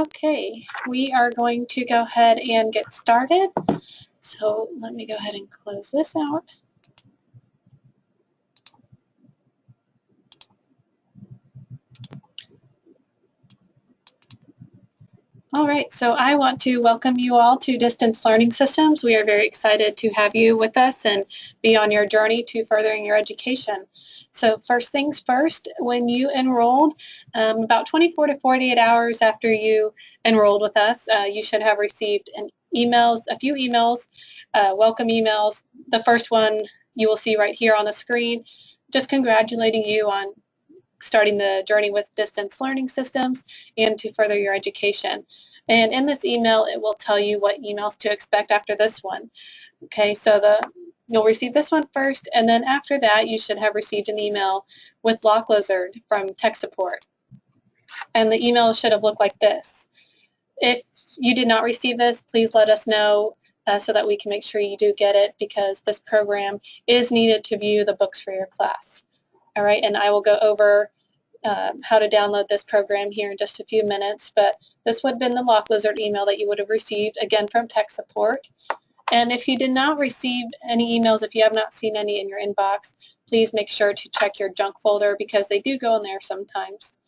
Okay, we are going to go ahead and get started. So let me go ahead and close this out. All right, so I want to welcome you all to Distance Learning Systems. We are very excited to have you with us and be on your journey to furthering your education. So first things first, when you enrolled, about 24 to 48 hours after you enrolled with us, you should have received a few emails, welcome emails. The first one you will see right here on the screen, just congratulating you on starting the journey with Distance Learning Systems and to further your education. And in this email, it will tell you what emails to expect after this one. Okay, so you'll receive this one first, and then after that, you should have received an email with LockLizard from tech support. And the email should have looked like this. If you did not receive this, please let us know so that we can make sure you do get it, because this program is needed to view the books for your class. All right, and I will go over how to download this program here in just a few minutes, but this would have been the LockLizard email that you would have received, again, from tech support. And if you did not receive any emails, if you have not seen any in your inbox, please make sure to check your junk folder, because they do go in there sometimes.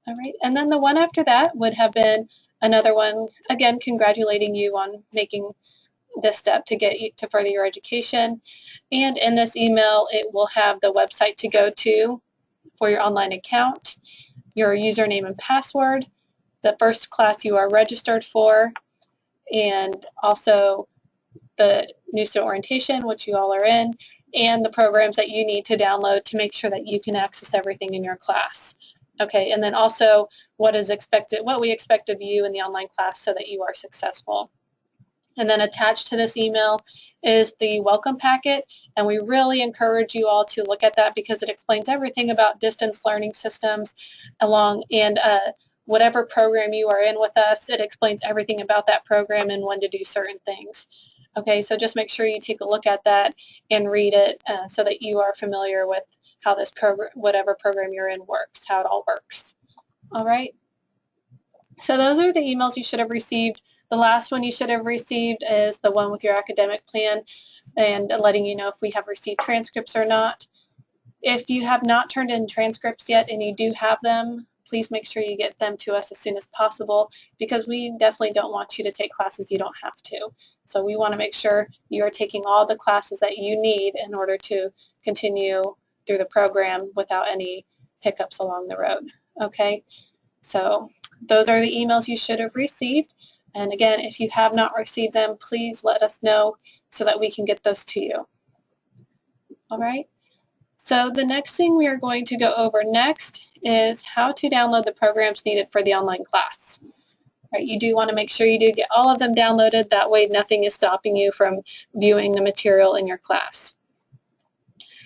All right, and then the one after that would have been another one, again, congratulating you on making this step to get you to further your education. And in this email, it will have the website to go to for your online account, your username and password, the first class you are registered for, and also the new student orientation, which you all are in, and the programs that you need to download to make sure that you can access everything in your class. Okay, and then also what we expect of you in the online class so that you are successful. And then attached to this email is the welcome packet, and we really encourage you all to look at that, because it explains everything about Distance Learning Systems and whatever program you are in with us, it explains everything about that program and when to do certain things. Okay, so just make sure you take a look at that and read it so that you are familiar with how this program, whatever program you're in, works, how it all works. All right. So those are the emails you should have received. The last one you should have received is the one with your academic plan and letting you know if we have received transcripts or not. If you have not turned in transcripts yet and you do have them, please make sure you get them to us as soon as possible, because we definitely don't want you to take classes you don't have to. So we want to make sure you are taking all the classes that you need in order to continue through the program without any hiccups along the road. Okay, so those are the emails you should have received. And again, if you have not received them, please let us know so that we can get those to you. All right. So the next thing we are going to go over next is how to download the programs needed for the online class. Right, you do want to make sure you do get all of them downloaded. That way nothing is stopping you from viewing the material in your class.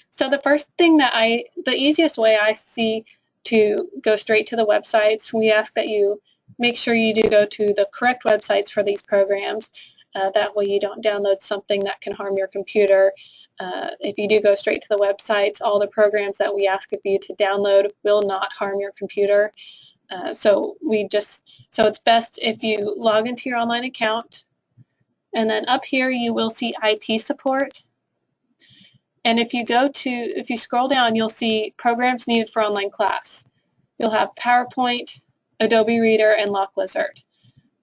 So the first thing the easiest way I see to go straight to the websites, we ask that you make sure you do go to the correct websites for these programs. That way you don't download something that can harm your computer. If you do go straight to the websites, all the programs that we ask of you to download will not harm your computer. So it's best if you log into your online account, and then up here you will see IT support. And if you scroll down, you'll see programs needed for online class. You'll have PowerPoint, Adobe Reader, and LockLizard.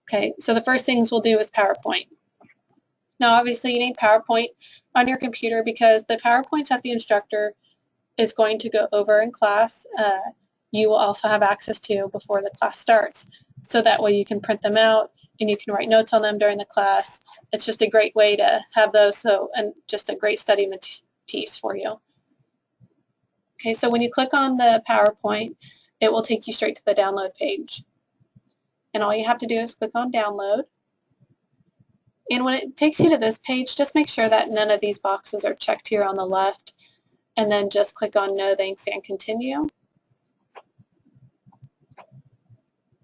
Okay, so the first things we'll do is PowerPoint. Now, obviously, you need PowerPoint on your computer, because the PowerPoints that the instructor is going to go over in class, you will also have access to before the class starts. So that way you can print them out and you can write notes on them during the class. It's just a great way to have those, and just a great study piece for you. Okay, so when you click on the PowerPoint, it will take you straight to the download page. And all you have to do is click on download. And when it takes you to this page, just make sure that none of these boxes are checked here on the left, and then just click on no thanks and continue.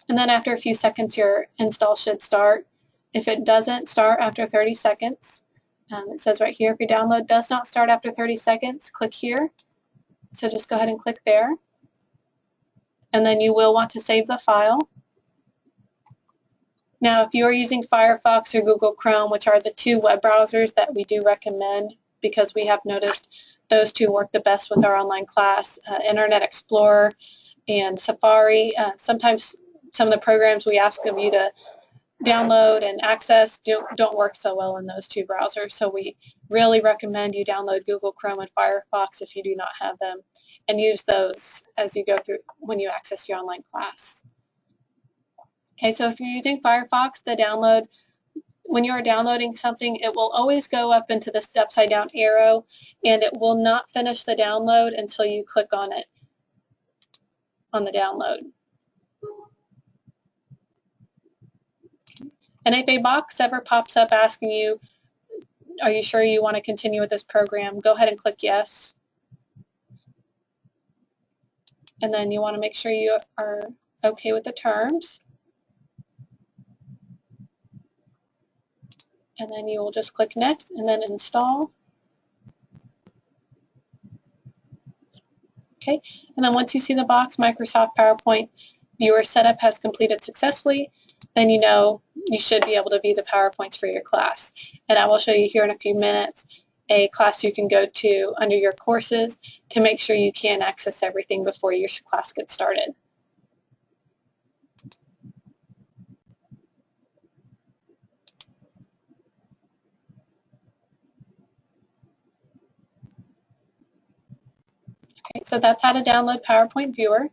And then after a few seconds, your install should start. If it doesn't start after 30 seconds, it says right here, if your download does not start after 30 seconds, click here. So just go ahead and click there. And then you will want to save the file. Now, if you are using Firefox or Google Chrome, which are the two web browsers that we do recommend because we have noticed those two work the best with our online class, Internet Explorer and Safari, sometimes some of the programs we ask of you to download and access don't work so well in those two browsers. So we really recommend you download Google Chrome and Firefox if you do not have them, and use those as you go through when you access your online class. Okay, so if you're using Firefox, when you're downloading something, it will always go up into this upside down arrow, and it will not finish the download until you click on it on the download. And if a box ever pops up asking you, are you sure you want to continue with this program, go ahead and click yes. And then you want to make sure you are okay with the terms. And then you will just click next and then install. Okay, and then once you see the box, Microsoft PowerPoint Viewer setup has completed successfully, then you know you should be able to view the PowerPoints for your class. And I will show you here in a few minutes a class you can go to under your courses to make sure you can access everything before your class gets started. Okay, so that's how to download PowerPoint Viewer.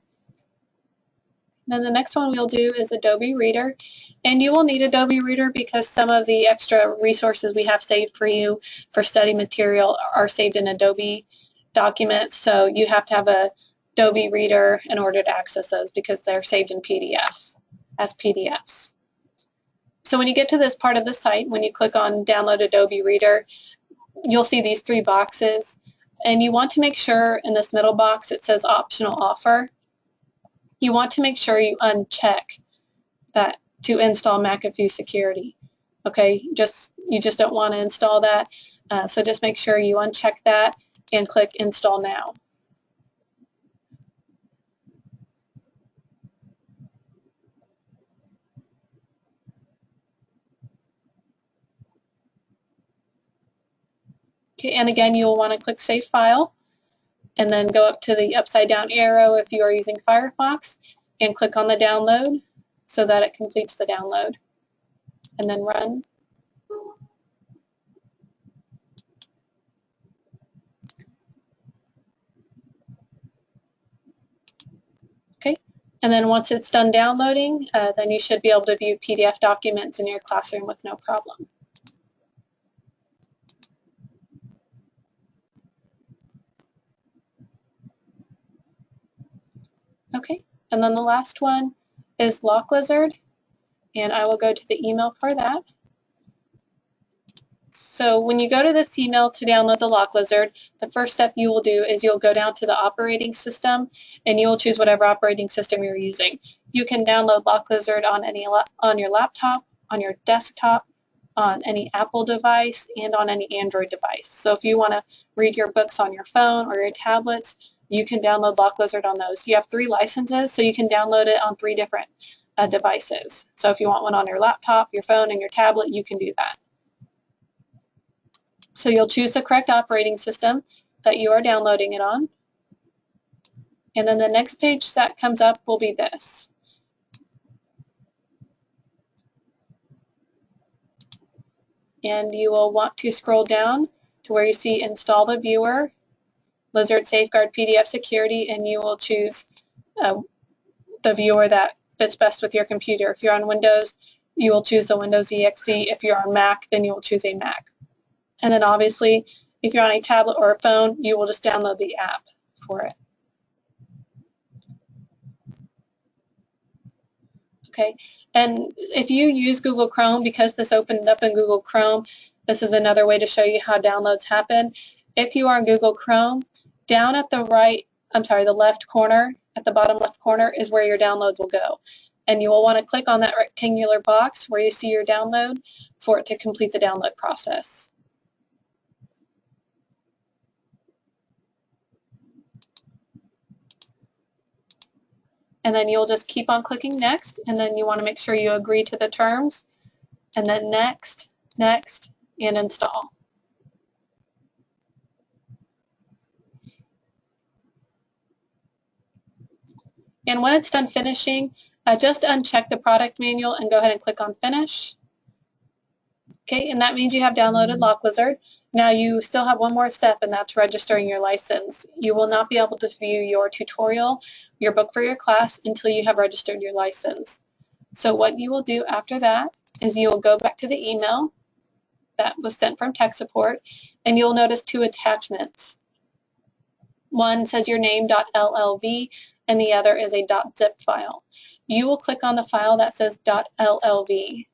Then the next one we'll do is Adobe Reader. And you will need Adobe Reader because some of the extra resources we have saved for you for study material are saved in Adobe documents. So you have to have a Adobe Reader in order to access those because they're saved in PDF as PDFs. So when you get to this part of the site, when you click on Download Adobe Reader, you'll see these three boxes. And you want to make sure in this middle box it says Optional Offer. You want to make sure you uncheck that to install McAfee Security. Okay, you just don't want to install that, so just make sure you uncheck that and click Install Now. Okay, and again you will want to click Save File and then go up to the upside down arrow if you are using Firefox and click on the download so that it completes the download, and then run. Okay, and then once it's done downloading, then you should be able to view PDF documents in your classroom with no problem. Okay, and then the last one is LockLizard, and I will go to the email for that. So when you go to this email to download the LockLizard, the first step you will do is you'll go down to the operating system and you will choose whatever operating system you're using. You can download LockLizard on your laptop, on your desktop, on any Apple device, and on any Android device. So if you want to read your books on your phone or your tablets, you can download LockLizard on those. You have 3 licenses, so you can download it on 3 different devices. So if you want one on your laptop, your phone, and your tablet, you can do that. So you'll choose the correct operating system that you are downloading it on. And then the next page that comes up will be this. And you will want to scroll down to where you see Install the Viewer, Lizard Safeguard PDF Security, and you will choose the viewer that fits best with your computer. If you're on Windows, you will choose the Windows EXE. If you're on Mac, then you will choose a Mac. And then obviously, if you're on a tablet or a phone, you will just download the app for it. Okay, and if you use Google Chrome, because this opened up in Google Chrome, this is another way to show you how downloads happen. If you are in Google Chrome, down at the left corner, at the bottom left corner is where your downloads will go. And you will want to click on that rectangular box where you see your download for it to complete the download process. and then you'll just keep on clicking next, and then you want to make sure you agree to the terms, and then next, next, and install. And when it's done finishing, just uncheck the product manual and go ahead and click on finish. Okay, and that means you have downloaded LockWizard. Now you still have one more step, and that's registering your license. You will not be able to view your tutorial, your book for your class, until you have registered your license. So what you will do after that is you will go back to the email that was sent from tech support, and you'll notice two attachments. One says your name.llv, and the other is a .zip file. You will click on the file that says .llv,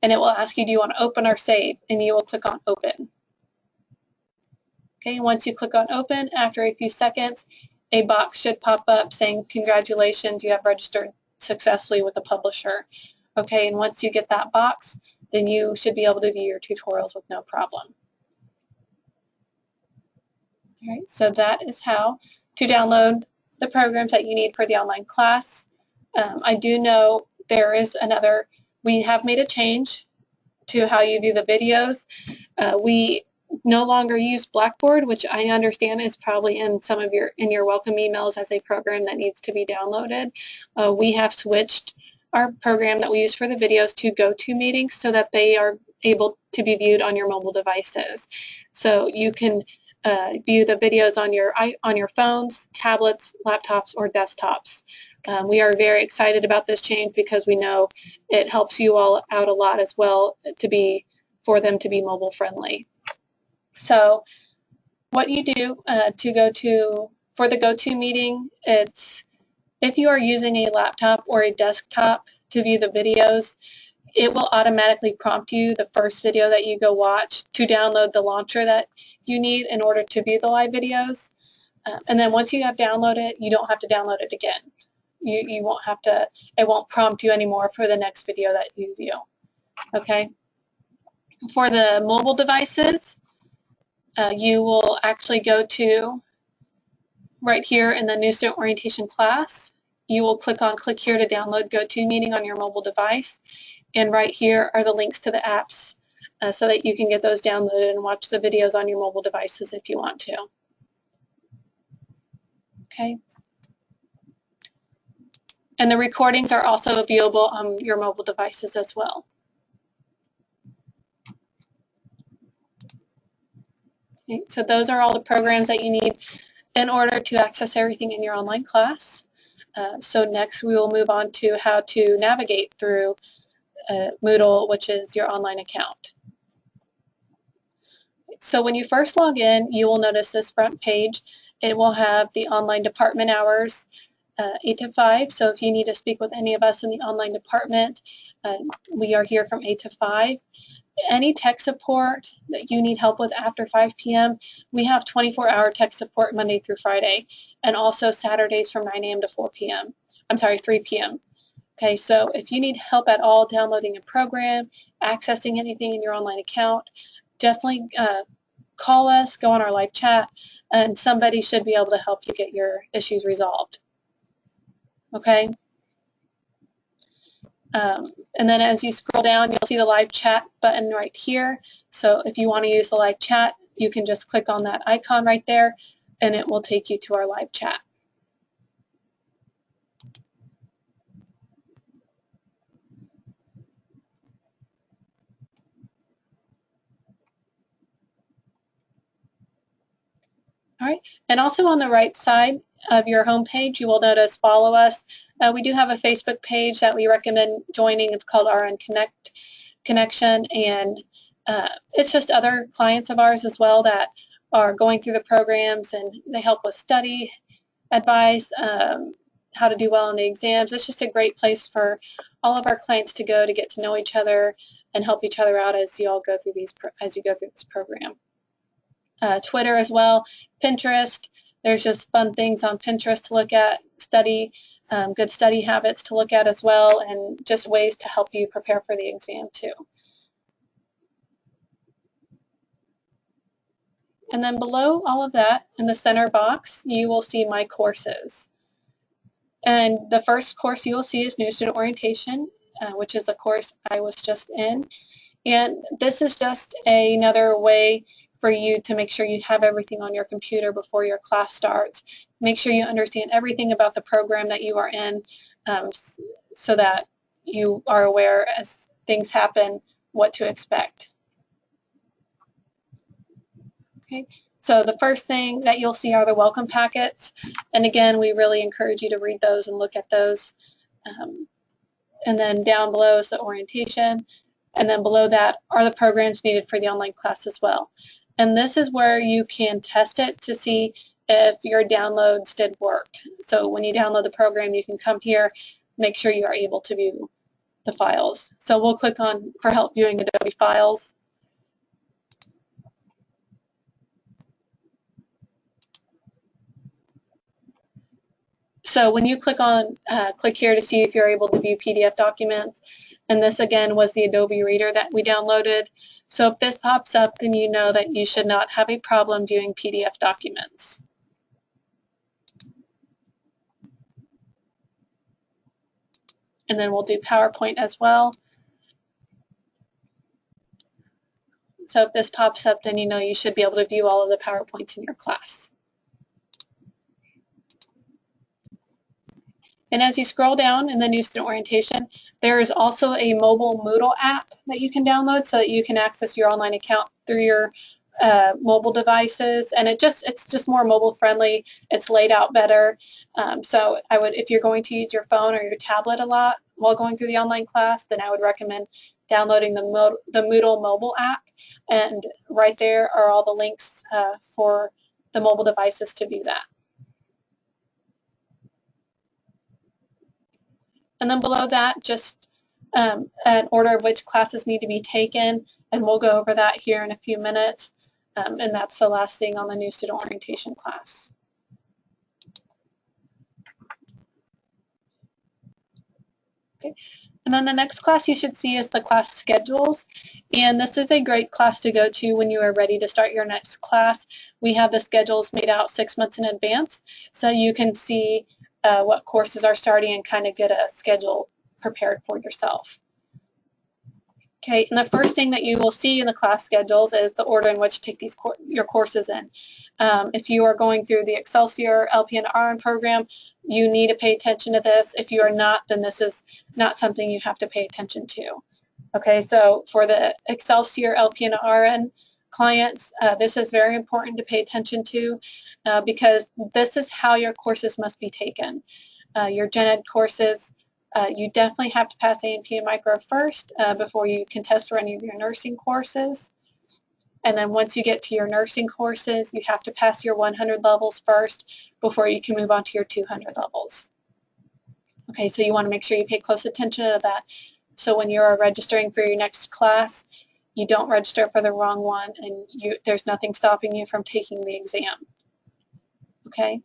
and it will ask you, do you want to open or save? And you will click on open. Okay, once you click on open, after a few seconds, a box should pop up saying, congratulations, you have registered successfully with the publisher. Okay, and once you get that box, then you should be able to view your tutorials with no problem. All right, so that is how to download the programs that you need for the online class. I do know there is we have made a change to how you view the videos. We no longer use Blackboard, which I understand is probably in some of your welcome emails as a program that needs to be downloaded. We have switched our program that we use for the videos to GoToMeeting so that they are able to be viewed on your mobile devices. So you can view the videos on your phones, tablets, laptops, or desktops. We are very excited about this change because we know it helps you all out a lot as well for them to be mobile friendly. So what you do for the GoToMeeting, it's if you are using a laptop or a desktop to view the videos, it will automatically prompt you the first video that you go watch to download the launcher that you need in order to view the live videos. And then once you have downloaded it, you don't have to download it again. You won't have to, it won't prompt you anymore for the next video that you view. Okay? For the mobile devices, you will actually go to right here in the new student orientation class. You will click here to download GoToMeeting on your mobile device. And right here are the links to the apps so that you can get those downloaded and watch the videos on your mobile devices if you want to. Okay. And the recordings are also viewable on your mobile devices as well. Okay, so those are all the programs that you need in order to access everything in your online class. So next we will move on to how to navigate through Moodle, which is your online account. So when you first log in, you will notice this front page. It will have the online department hours, 8 to 5. So if you need to speak with any of us in the online department, we are here from 8 to 5. Any tech support that you need help with after 5 p.m., we have 24-hour tech support Monday through Friday, and also Saturdays from 9 a.m. to 4 p.m. I'm sorry, 3 p.m. Okay, so if you need help at all downloading a program, accessing anything in your online account, definitely call us, go on our live chat, and somebody should be able to help you get your issues resolved. Okay? And then as you scroll down, you'll see the live chat button right here. So if you want to use the live chat, you can just click on that icon right there, and it will take you to our live chat. All right, and also on the right side of your home page, you will notice follow us. We do have a Facebook page that we recommend joining. It's called RN Connection, and it's just other clients of ours as well that are going through the programs, and they help with study advice, how to do well in the exams. It's just a great place for all of our clients to go to get to know each other and help each other out as you all go through this program. Twitter as well, Pinterest. There's just fun things on Pinterest to look at, good study habits to look at as well, and just ways to help you prepare for the exam too. And then below all of that, in the center box, you will see My Courses. And the first course you will see is New Student Orientation, which is the course I was just in. And this is just another way for you to make sure you have everything on your computer before your class starts. Make sure you understand everything about the program that you are in, so that you are aware as things happen what to expect. Okay, so the first thing that you'll see are the welcome packets. And again, we really encourage you to read those and look at those. And then down below is the orientation. And then below that are the programs needed for the online class as well. And this is where you can test it to see if your downloads did work. So when you download the program, you can come here, make sure you are able to view the files. So we'll click on for help viewing Adobe Files. So when you click here to see if you're able to view PDF documents, and this again was the Adobe Reader that we downloaded. So if this pops up, then you know that you should not have a problem viewing PDF documents. And then we'll do PowerPoint as well. So if this pops up, then you know you should be able to view all of the PowerPoints in your class. And as you scroll down in the New Student Orientation, there is also a mobile Moodle app that you can download so that you can access your online account through your mobile devices. And it's just more mobile friendly. It's laid out better. So if you're going to use your phone or your tablet a lot while going through the online class, then I would recommend downloading the Moodle mobile app. And right there are all the links for the mobile devices to view that. And then below that, just an order of which classes need to be taken, and we'll go over that here in a few minutes. And that's the last thing on the New Student Orientation class. Okay. And then the next class you should see is the class schedules. And this is a great class to go to when you are ready to start your next class. We have the schedules made out 6 months in advance, so you can see what courses are starting and kind of get a schedule prepared for yourself. Okay, and the first thing that you will see in the class schedules is the order in which to take your courses in. If you are going through the Excelsior LPN RN program, you need to pay attention to this. If you are not, then this is not something you have to pay attention to. Okay, so for the Excelsior LPN RN clients, this is very important to pay attention to because this is how your courses must be taken. Your gen ed courses, you definitely have to pass A&P and micro first before you can test for any of your nursing courses. And then once you get to your nursing courses, you have to pass your 100 levels first before you can move on to your 200 levels. Okay, so you want to make sure you pay close attention to that. So when you're registering for your next class, you don't register for the wrong one, and there's nothing stopping you from taking the exam. Okay?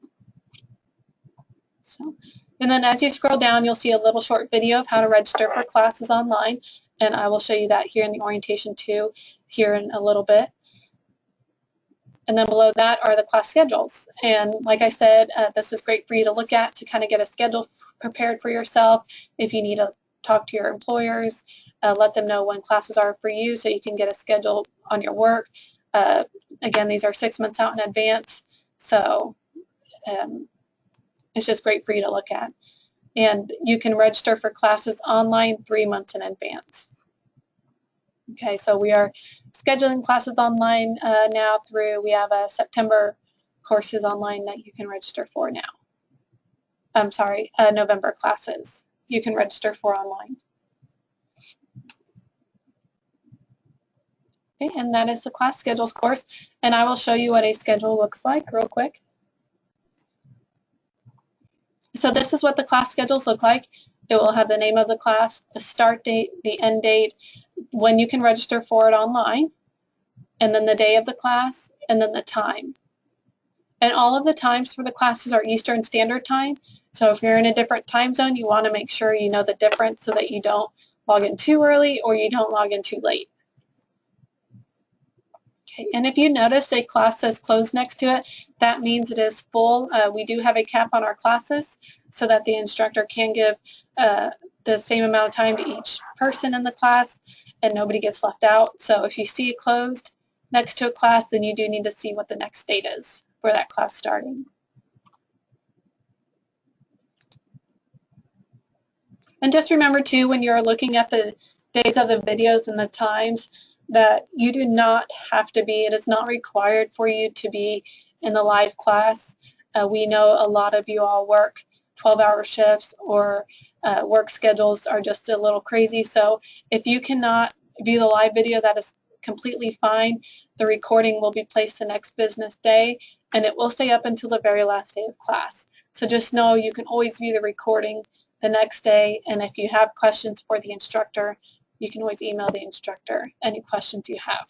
So, and then as you scroll down, you'll see a little short video of how to register for classes online, and I will show you that here in the orientation too, here in a little bit. And then below that are the class schedules. And like I said, this is great for you to look at to kind of get a schedule prepared for yourself. If you need to talk to your employers, let them know when classes are for you so you can get a schedule on your work. Again, these are 6 months out in advance, so it's just great for you to look at. And you can register for classes online 3 months in advance. Okay, so we are scheduling classes online now we have September courses online that you can register for now. I'm sorry, November classes you can register for online. Okay, and that is the class schedules course, and I will show you what a schedule looks like real quick. So this is what the class schedules look like. It will have the name of the class, the start date, the end date, when you can register for it online, and then the day of the class, and then the time. And all of the times for the classes are Eastern Standard Time. So if you're in a different time zone, you want to make sure you know the difference so that you don't log in too early or you don't log in too late. Okay, and if you noticed a class says closed next to it, that means it is full. We do have a cap on our classes so that the instructor can give the same amount of time to each person in the class and nobody gets left out. So if you see it closed next to a class, then you do need to see what the next date is for that class starting. And just remember too, when you're looking at the days of the videos and the times, that you do not have to be, it is not required for you to be in the live class. We know a lot of you all work 12-hour shifts or work schedules are just a little crazy. So if you cannot view the live video, that is completely fine. The recording will be placed the next business day and it will stay up until the very last day of class. So just know you can always view the recording the next day, and if you have questions for the instructor, you can always email the instructor any questions you have.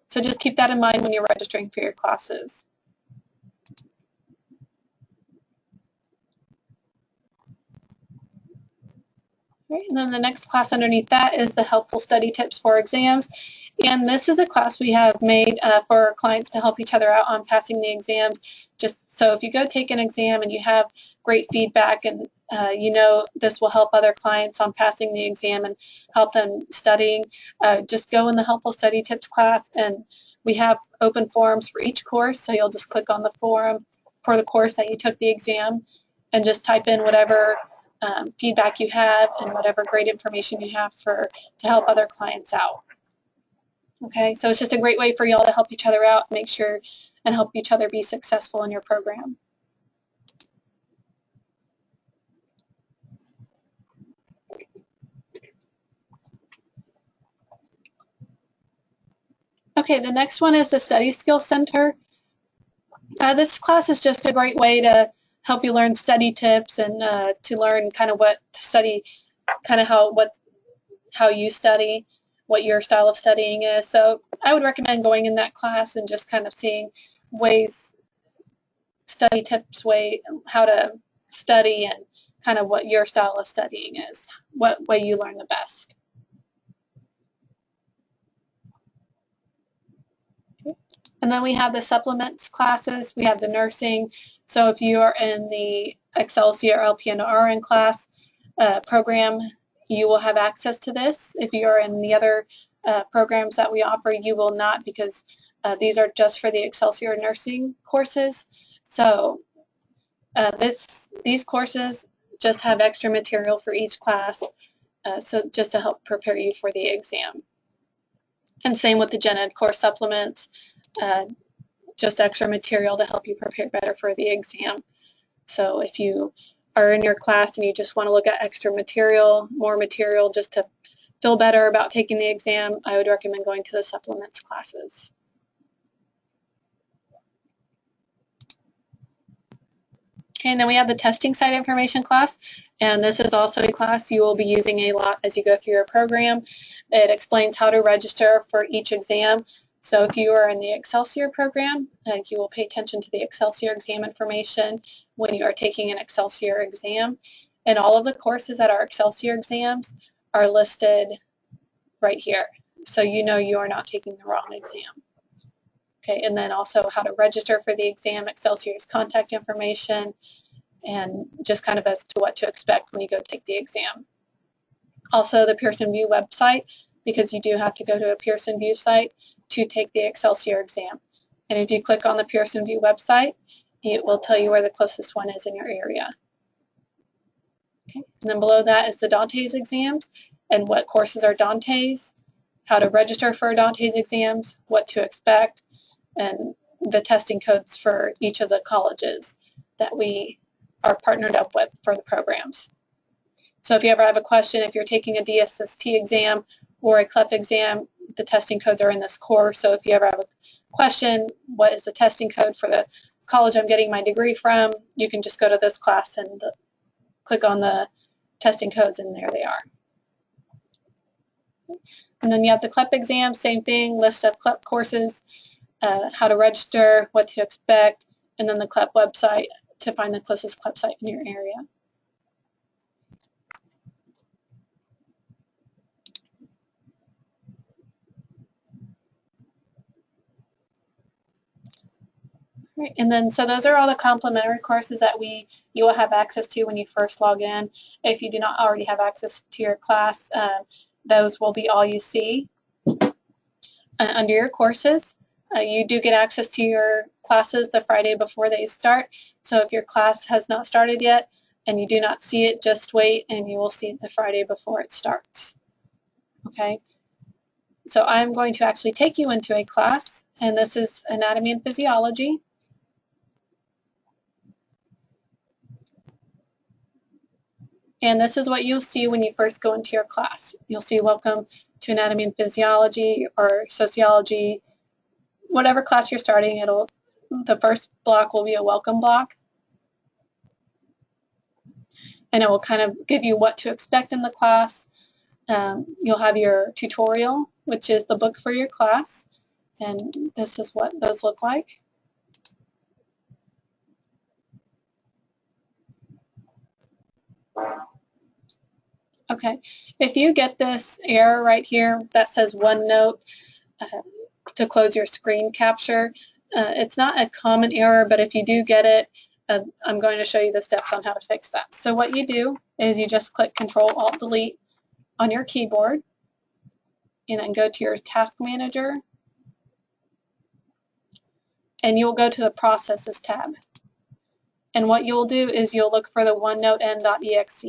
So just keep that in mind when you're registering for your classes. Right, and then the next class underneath that is the helpful study tips for exams. And this is a class we have made for our clients to help each other out on passing the exams. Just so if you go take an exam and you have great feedback and you know this will help other clients on passing the exam and help them studying, just go in the helpful study tips class, and we have open forums for each course. So you'll just click on the forum for the course that you took the exam and just type in whatever feedback you have and whatever great information you have to help other clients out. Okay, so it's just a great way for y'all to help each other out, make sure and help each other be successful in your program. Okay, the next one is the Study Skills Center. This class is just a great way to help you learn study tips and to learn kind of what to study, kind of how you study, what your style of studying is. So I would recommend going in that class and just kind of seeing study tips, how to study and kind of what your style of studying is, what way you learn the best. Okay. And then we have the supplements classes, we have the nursing. So if you are in the Excelsior LPN or RN class program, you will have access to this. If you are in the other programs that we offer, you will not, because these are just for the Excelsior nursing courses. So these courses just have extra material for each class, so just to help prepare you for the exam. And same with the Gen Ed course supplements, just extra material to help you prepare better for the exam. So if you are in your class and you just want to look at extra material, more material just to feel better about taking the exam, I would recommend going to the supplements classes. Okay, and then we have the testing site information class, and this is also a class you will be using a lot as you go through your program. It explains how to register for each exam. So if you are in the Excelsior program, you will pay attention to the Excelsior exam information when you are taking an Excelsior exam. And all of the courses that are Excelsior exams are listed right here. So you know you are not taking the wrong exam. Okay, and then also how to register for the exam, Excelsior's contact information, and just kind of as to what to expect when you go take the exam. Also the Pearson VUE website, because you do have to go to a Pearson VUE site to take the Excelsior exam. And if you click on the Pearson VUE website, it will tell you where the closest one is in your area. Okay. And then below that is the Dante's exams and what courses are Dante's, how to register for Dante's exams, what to expect, and the testing codes for each of the colleges that we are partnered up with for the programs. So if you ever have a question, if you're taking a DSST exam or a CLEP exam, the testing codes are in this course. So if you ever have a question, what is the testing code for the college I'm getting my degree from, you can just go to this class and click on the testing codes, and there they are. And then you have the CLEP exam, same thing, list of CLEP courses, how to register, what to expect, and then the CLEP website to find the closest CLEP site in your area. Right. And then, so those are all the complimentary courses that you will have access to when you first log in. If you do not already have access to your class, those will be all you see under your courses. You do get access to your classes the Friday before they start. So if your class has not started yet and you do not see it, just wait and you will see it the Friday before it starts. Okay. So I'm going to actually take you into a class, and this is Anatomy and Physiology. And this is what you'll see when you first go into your class. You'll see Welcome to Anatomy and Physiology or Sociology, whatever class you're starting. The first block will be a welcome block. And it will kind of give you what to expect in the class. You'll have your tutorial, which is the book for your class. And this is what those look like. Okay, if you get this error right here that says OneNote to close your screen capture, it's not a common error, but if you do get it, I'm going to show you the steps on how to fix that. So what you do is you just click Control-Alt-Delete on your keyboard and then go to your Task Manager, and you'll go to the Processes tab. And what you'll do is you'll look for the OneNote N.exe.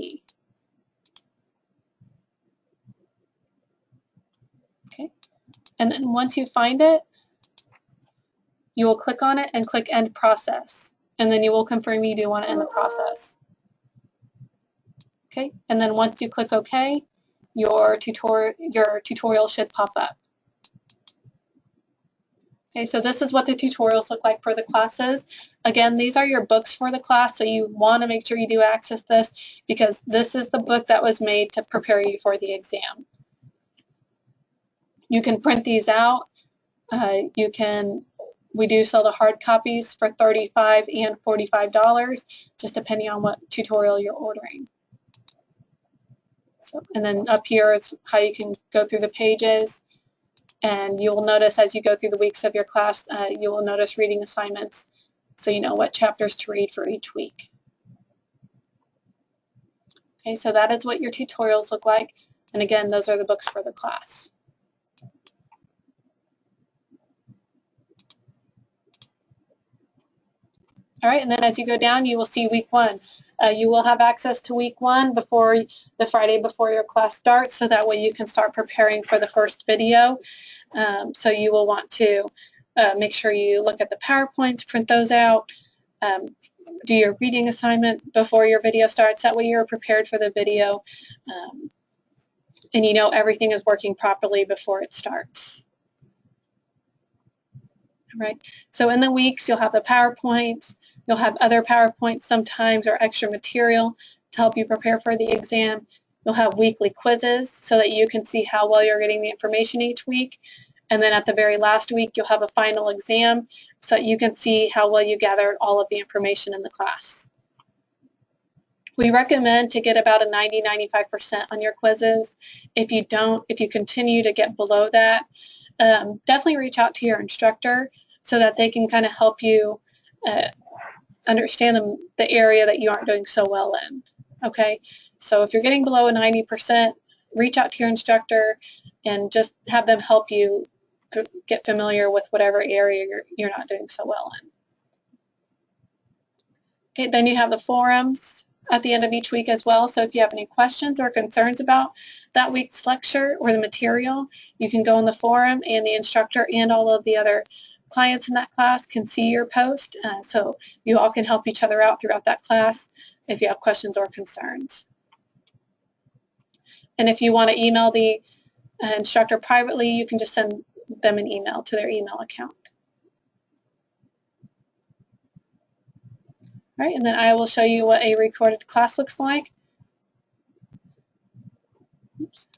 Okay, and then once you find it, you will click on it and click End Process, and then you will confirm you do want to end the process. Okay, and then once you click OK, your tutorial should pop up. Okay, so this is what the tutorials look like for the classes. Again, these are your books for the class, so you want to make sure you do access this because this is the book that was made to prepare you for the exam. You can print these out. We do sell the hard copies for $35 and $45, just depending on what tutorial you're ordering. So, and then up here is how you can go through the pages, and you will notice as you go through the weeks of your class, you will notice reading assignments, so you know what chapters to read for each week. Okay, so that is what your tutorials look like, and again, those are the books for the class. All right, and then as you go down, you will see week 1. You will have access to week 1 before the Friday before your class starts, so that way you can start preparing for the first video. So you will want to make sure you look at the PowerPoints, print those out, do your reading assignment before your video starts. That way you're prepared for the video and you know everything is working properly before it starts. Right. So in the weeks, you'll have the PowerPoints, you'll have other PowerPoints sometimes or extra material to help you prepare for the exam. You'll have weekly quizzes so that you can see how well you're getting the information each week. And then at the very last week, you'll have a final exam so that you can see how well you gathered all of the information in the class. We recommend to get about a 90–95% on your quizzes. If you continue to get below that, definitely reach out to your instructor so that they can kind of help you understand the area that you aren't doing so well in. Okay, so if you're getting below a 90%, reach out to your instructor and just have them help you get familiar with whatever area you're not doing so well in. Okay, then you have the forums at the end of each week as well. So if you have any questions or concerns about that week's lecture or the material, you can go in the forum, and the instructor and all of the other clients in that class can see your post. So you all can help each other out throughout that class if you have questions or concerns. And if you want to email the instructor privately, you can just send them an email to their email account. All right, and then I will show you what a recorded class looks like. Oops.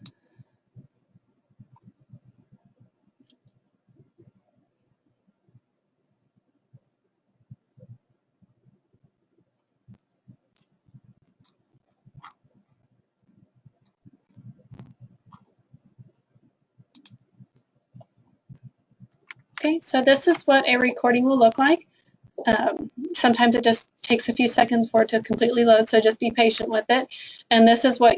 Okay, so this is what a recording will look like. Sometimes it just takes a few seconds for it to completely load, so just be patient with it. And this is what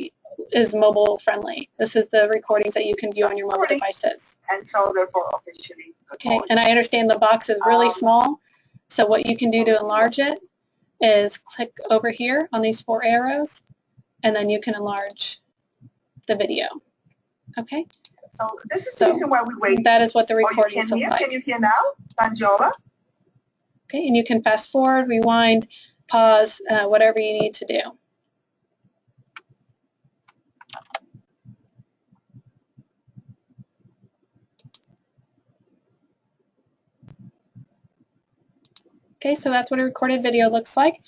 is mobile friendly. This is the recordings that you can view on your mobile devices. And so therefore officially. Okay, and I understand the box is really small, so what you can do to enlarge it is click over here on these 4 arrows, and then you can enlarge the video. Okay? So this is the reason why we wait. That is what the recordings look like. Can you hear now, Sanjola? Okay, and you can fast forward, rewind, pause, whatever you need to do. Okay, so that's what a recorded video looks like.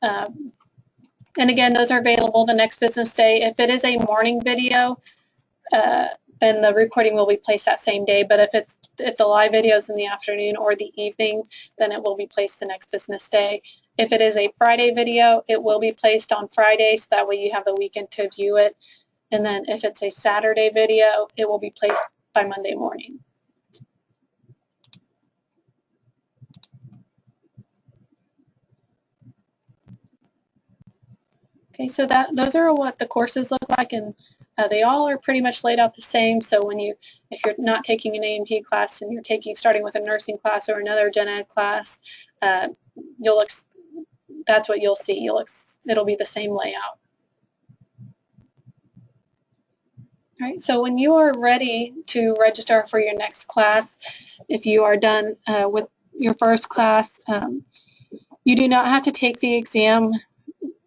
And again, those are available the next business day. If it is a morning video, then the recording will be placed that same day. But if the live video is in the afternoon or the evening, then it will be placed the next business day. If it is a Friday video, it will be placed on Friday, so that way you have the weekend to view it. And then if it's a Saturday video, it will be placed by Monday morning. Okay, so those are what the courses look like, and they all are pretty much laid out the same. So if you're not taking an A&P class and you're starting with a nursing class or another gen ed class, that's what you'll see. It'll be the same layout. All right, so when you are ready to register for your next class, if you are done with your first class, you do not have to take the exam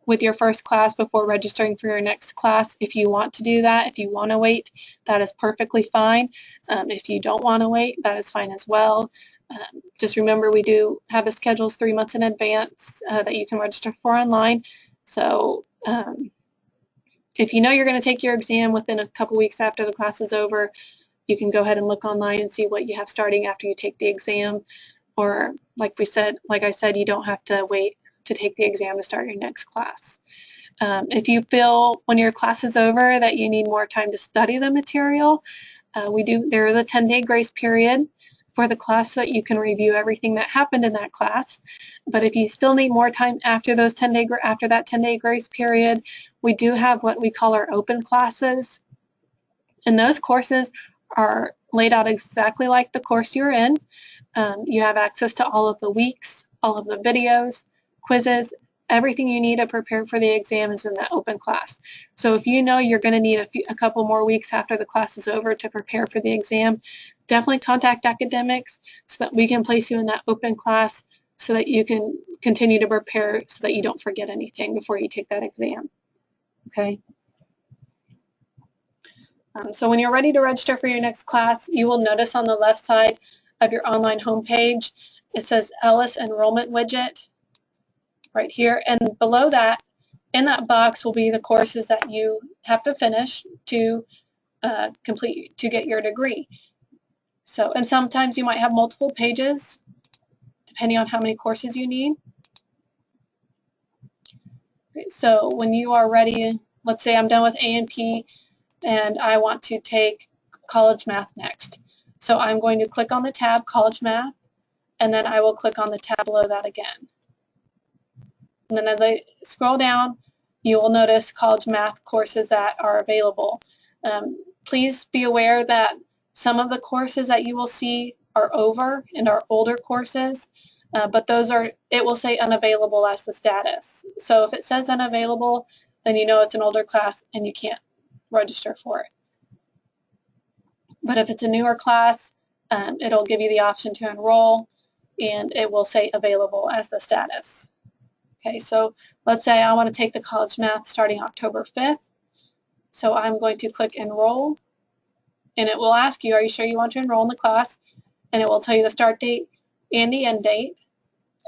with your first class before registering for your next class. If you want to do that, if you want to wait, that is perfectly fine. If you don't want to wait, that is fine as well. Just remember, we do have the schedules 3 months in advance that you can register for online. So if you know you're going to take your exam within a couple weeks after the class is over, you can go ahead and look online and see what you have starting after you take the exam. Or like I said, you don't have to wait to take the exam to start your next class. If you feel when your class is over that you need more time to study the material, there is a 10-day grace period for the class so that you can review everything that happened in that class. But if you still need more time after that 10-day grace period, we do have what we call our open classes. And those courses are laid out exactly like the course you're in. You have access to all of the weeks, all of the videos, quizzes, everything you need to prepare for the exam is in that open class. So if you know you're going to need a couple more weeks after the class is over to prepare for the exam, definitely contact academics so that we can place you in that open class so that you can continue to prepare so that you don't forget anything before you take that exam. Okay. So when you're ready to register for your next class, you will notice on the left side of your online homepage, it says Ellis Enrollment Widget right here, and below that, in that box will be the courses that you have to finish to complete to get your degree. So, and sometimes you might have multiple pages depending on how many courses you need. Okay, so when you are ready, let's say I'm done with A&P and I want to take College Math next. So I'm going to click on the tab College Math, and then I will click on the tab below that again. And then as I scroll down, you will notice College Math courses that are available. Please be aware that some of the courses that you will see are over and are older courses, but it will say unavailable as the status. So if it says unavailable, then you know it's an older class and you can't register for it. But if it's a newer class, it'll give you the option to enroll, and it will say available as the status. Okay, so let's say I want to take the College Math starting October 5th. So I'm going to click Enroll, and it will ask you, are you sure you want to enroll in the class? And it will tell you the start date and the end date.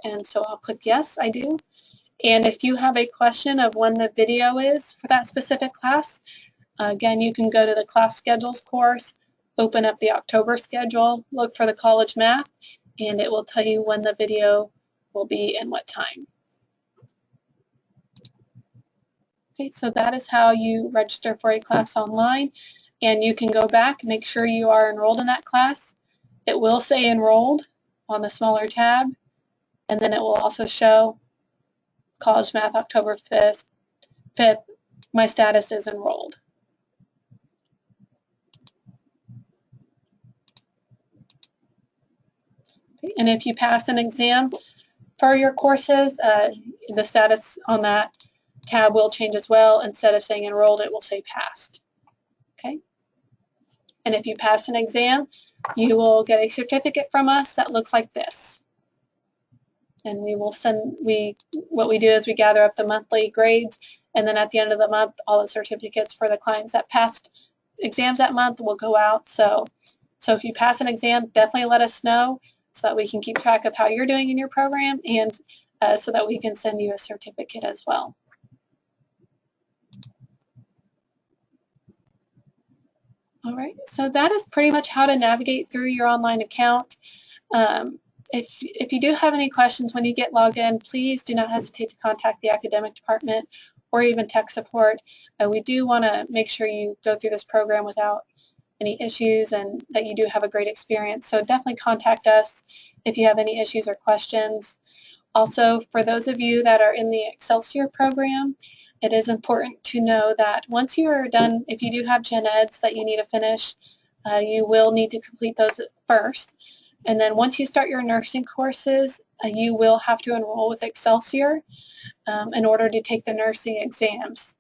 And so I'll click Yes, I do. And if you have a question of when the video is for that specific class, again, you can go to the class schedules course, open up the October schedule, look for the College Math, and it will tell you when the video will be and what time. Okay, so that is how you register for a class online, and you can go back, make sure you are enrolled in that class. It will say enrolled on the smaller tab, and then it will also show College Math October 5th, my status is enrolled. Okay. And if you pass an exam for your courses, the status on that tab will change as well. Instead of saying enrolled, it will say passed. Okay. And if you pass an exam, you will get a certificate from us that looks like this. And we will what we do is we gather up the monthly grades, and then at the end of the month, all the certificates for the clients that passed exams that month will go out. So if you pass an exam, definitely let us know so that we can keep track of how you're doing in your program, and so that we can send you a certificate as well. All right, so that is pretty much how to navigate through your online account. If you do have any questions when you get logged in, please do not hesitate to contact the academic department or even tech support. We do want to make sure you go through this program without any issues and that you do have a great experience. So definitely contact us if you have any issues or questions. Also, for those of you that are in the Excelsior program, it is important to know that once you are done, if you do have gen eds that you need to finish, you will need to complete those first. And then once you start your nursing courses, you will have to enroll with Excelsior in order to take the nursing exams.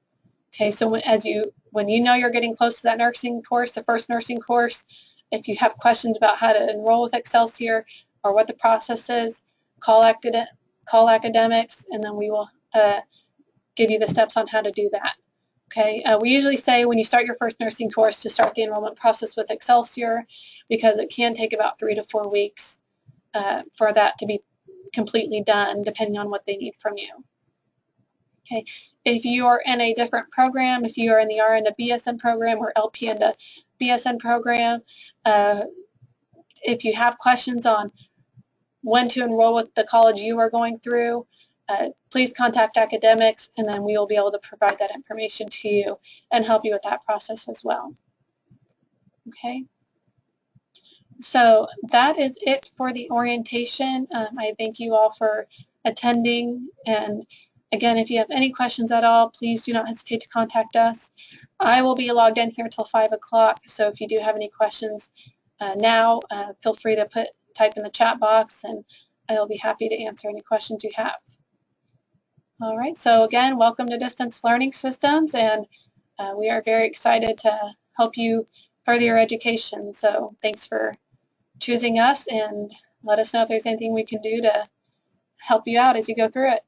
Okay, so when you know you're getting close to that nursing course, the first nursing course, if you have questions about how to enroll with Excelsior or what the process is, call academics, and then we will give you the steps on how to do that. Okay, we usually say when you start your first nursing course to start the enrollment process with Excelsior, because it can take about 3 to 4 weeks for that to be completely done, depending on what they need from you. Okay, if you are in a different program, if you are in the RN to BSN program or LPN to BSN program, if you have questions on when to enroll with the college you are going through, please contact academics, and then we will be able to provide that information to you and help you with that process as well. Okay, so that is it for the orientation. I thank you all for attending, and again, if you have any questions at all, please do not hesitate to contact us. I will be logged in here till 5 o'clock, so if you do have any questions now, feel free to type in the chat box, and I'll be happy to answer any questions you have. All right, so again, welcome to Distance Learning Systems, and we are very excited to help you further your education. So thanks for choosing us, and let us know if there's anything we can do to help you out as you go through it.